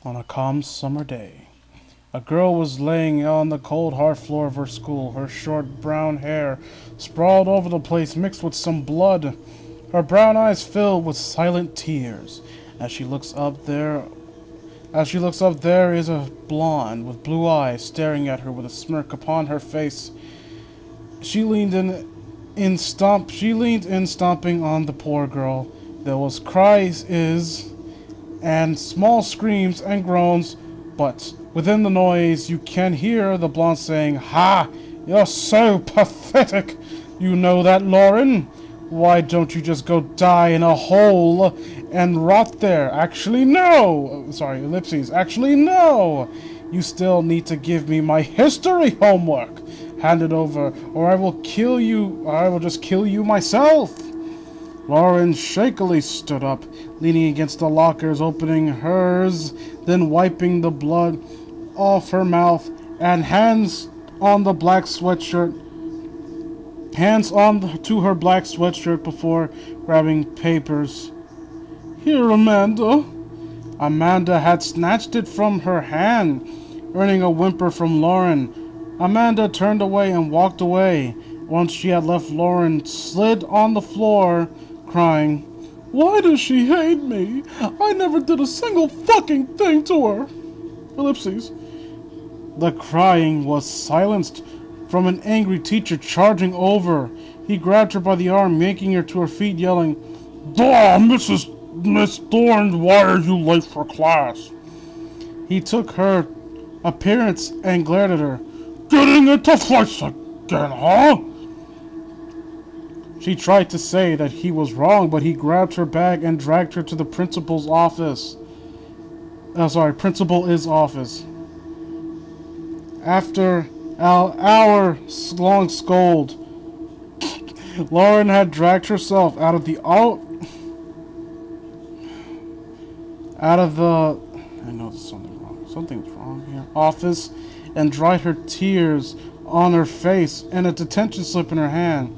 On a calm summer day, a girl was laying on the cold, hard floor of her school, her short brown hair sprawled over the place mixed with some blood, her brown eyes filled with silent tears. As she looks up there is a blonde with blue eyes staring at her with a smirk upon her face. She leaned in stomping on the poor girl. There was cries and small screams and groans, but within the noise you can hear the blonde saying, "Ha! You're so pathetic! You know that, Lauren? Why don't you just go die in a hole and rot there? Actually, no! Sorry, ellipses. Actually, no! You still need to give me my history homework. Hand it over, or I will kill you. I will just kill you myself." Lauren shakily stood up, leaning against the lockers, opening hers, then wiping the blood off her mouth, and hands on to her black sweatshirt before grabbing papers. "Here, Amanda." Amanda had snatched it from her hand, earning a whimper from Lauren. Amanda turned away and walked away. Once she had left, Lauren slid on the floor, crying, "Why does she hate me? I never did a single fucking thing to her." Ellipses. The crying was silenced from an angry teacher charging over. He grabbed her by the arm, yanking her to her feet, yelling, Miss Thorne, why are you late for class?" He took her appearance and glared at her. "Getting into fights again, huh?" She tried to say that he was wrong, but he grabbed her bag and dragged her to the principal's office. Principal's office. After an hour-long scold, Lauren had dragged herself out of the I know there's something wrong. Something's wrong here. Office, and dried her tears on her face and a detention slip in her hand.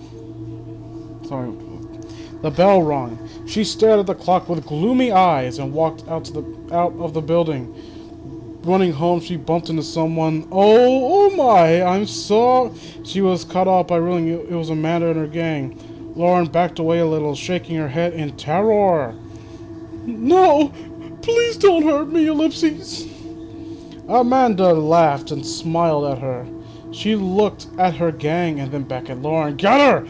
The bell rang. She stared at the clock with gloomy eyes and walked out of the building. Running home, she bumped into someone. Oh my! I'm so... She was cut off by realizing it was Amanda and her gang. Lauren backed away a little, shaking her head in terror. "No! Please don't hurt me, ellipses!" Amanda laughed and smiled at her. She looked at her gang and then back at Lauren. "Get her!"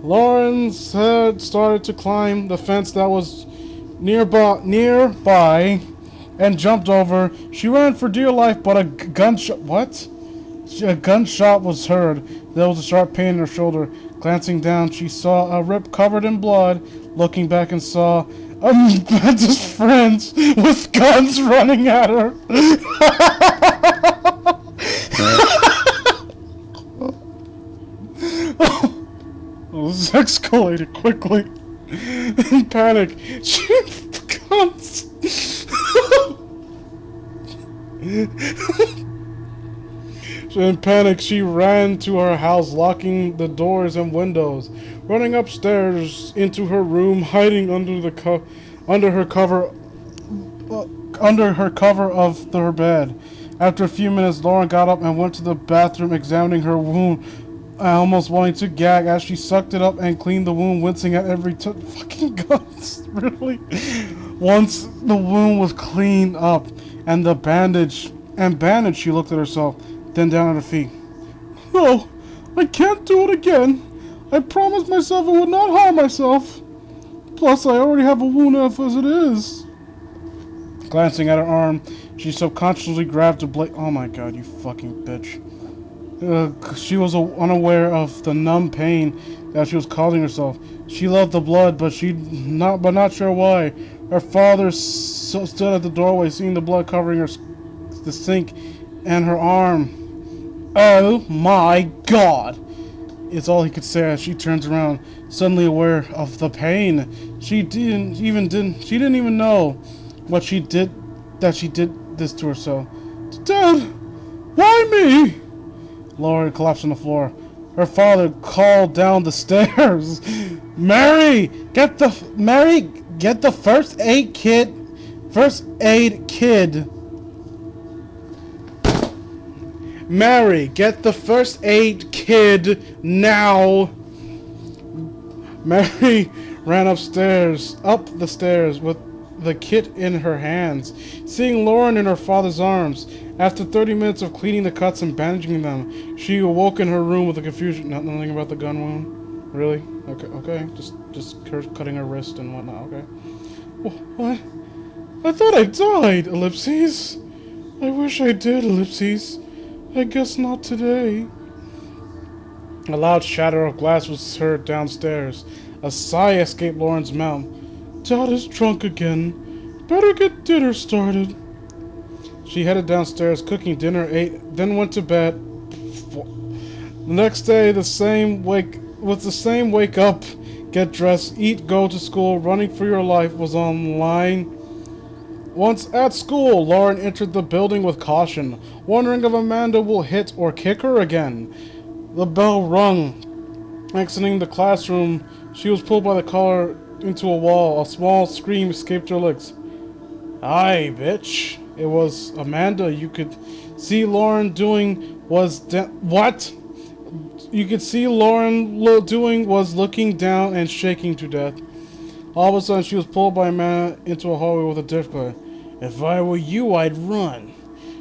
Lauren's head started to climb the fence that was nearby and jumped over. She ran for dear life, but a gunshot... What? A gunshot was heard. There was a sharp pain in her shoulder. Glancing down, she saw a rip covered in blood. Looking back and saw Amanda's friends with guns running at her. This escalated quickly. In panic, she ran to her house, locking the doors and windows, running upstairs into her room, hiding under her cover of her bed. After a few minutes, Lauren got up and went to the bathroom, examining her wound, almost wanting to gag as she sucked it up and cleaned the wound, wincing at every fucking guns. Really? Once the wound was cleaned up and bandaged, she looked at herself, then down at her feet. "No, I can't do it again. I promised myself I would not harm myself. Plus, I already have a wound enough as it is." Glancing at her arm, she subconsciously grabbed a blade. Oh my god, you fucking bitch. She was unaware of the numb pain that she was causing herself. She loved the blood, but not sure why. Her father stood at the doorway, seeing the blood covering the sink and her arm. "Oh my god!" is all he could say as she turns around, suddenly aware of the pain. She didn't even know what she did, that she did this to herself. "Dad, why me?" Lauren collapsed on the floor. Her father called down the stairs. Mary, get the first aid kit. Mary, get the first aid kid now. Mary ran up the stairs with the kit in her hands, seeing Lauren in her father's arms. After 30 minutes of cleaning the cuts and bandaging them, she awoke in her room with a confusion. Nothing about the gun wound? Really? Okay. Just her cutting her wrist and whatnot. Okay. What? I thought I died, ellipses. I wish I did, ellipses. I guess not today. A loud shatter of glass was heard downstairs. A sigh escaped Lauren's mouth. Dad is drunk again. Better get dinner started. She headed downstairs, cooking dinner, ate, then went to bed. The next day, with the same wake up, get dressed, eat, go to school, running for your life was online. Once at school, Lauren entered the building with caution, wondering if Amanda will hit or kick her again. The bell rung. Exiting the classroom, she was pulled by the collar into a wall. A small scream escaped her lips. Hi, bitch. It was Amanda. You could see Lauren doing was what? You could see Lauren doing was looking down and shaking to death. All of a sudden, she was pulled by Amanda into a hallway with a difficulty. If I were you, I'd run.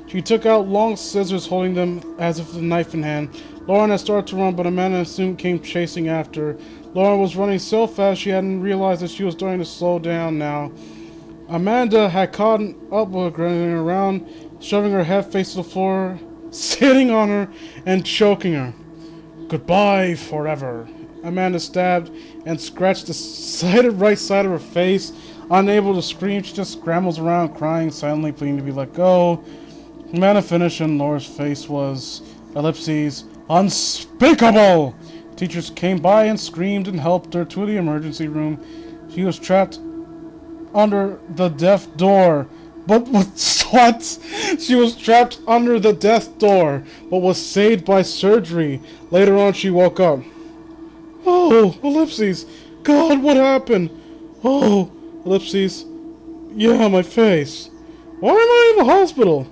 She took out long scissors, holding them as if a knife in hand. Lauren had started to run, but Amanda soon came chasing after. Lauren was running so fast she hadn't realized that she was starting to slow down now. Amanda had caught up with her, running around, shoving her head face to the floor, sitting on her, and choking her. Goodbye forever. Amanda stabbed and scratched the right side of her face. Unable to scream, she just scrambles around, crying, silently pleading to be let go. Amanda finished, and Laura's face was, ellipses, unspeakable! Teachers came by and screamed and helped her to the emergency room. She was trapped under the death door. But what? She was trapped under the death door, but was saved by surgery. Later on, she woke up. Oh, ellipses. God, what happened? Oh, ellipses. Yeah, my face. Why am I in the hospital?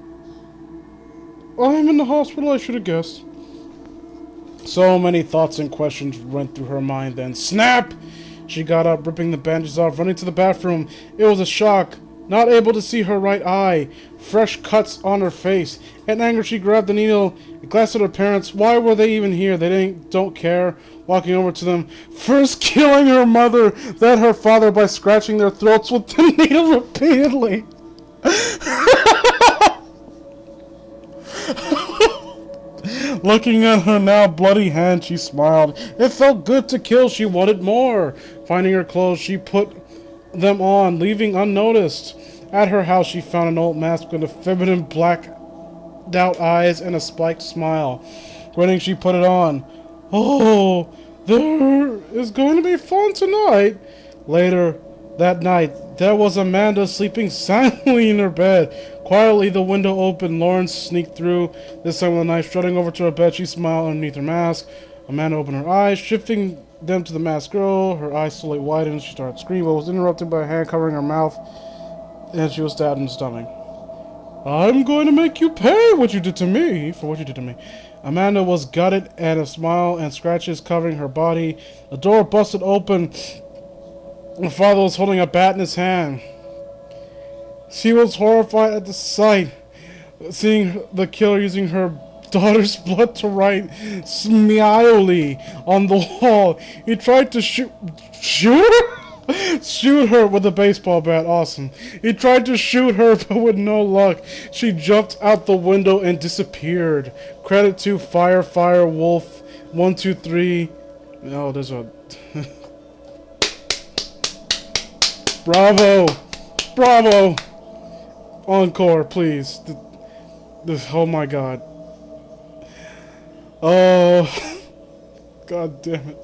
I'm in the hospital, I should have guessed. So many thoughts and questions went through her mind, then snap! She got up, ripping the bandages off, running to the bathroom. It was a shock. Not able to see her right eye. Fresh cuts on her face. In anger, she grabbed the needle and glanced at her parents. Why were they even here? They don't care. Walking over to them. First killing her mother, then her father by scratching their throats with the needle repeatedly. Looking at her now bloody hand, she smiled. It felt good to kill. She wanted more. Finding her clothes, she put them on, leaving unnoticed. At her house, she found an old mask with a feminine blacked-out eyes and a spiked smile. Grinning, she put it on. Oh, there is going to be fun tonight. Later that night, there was Amanda sleeping silently in her bed. Quietly, the window opened. Lauren sneaked through, this time with a knife. Strutting over to her bed, she smiled underneath her mask. Amanda opened her eyes, shifting them to the masked girl. Her eyes slowly widened. She started screaming, but was interrupted by a hand covering her mouth, and she was stabbed in the stomach. I'm going to make you pay what you did to me, for what you did to me. Amanda was gutted, and a smile and scratches covering her body. The door busted open. Her father was holding a bat in his hand. She was horrified at the sight, seeing the killer using her daughter's blood to write "Smiley" on the wall. He tried to shoot her with a baseball bat. Awesome. He tried to shoot her, but with no luck. She jumped out the window and disappeared. Credit to Fire Wolf 123. Oh, there's a Bravo! Encore, please. Oh my god. Oh, god damn it.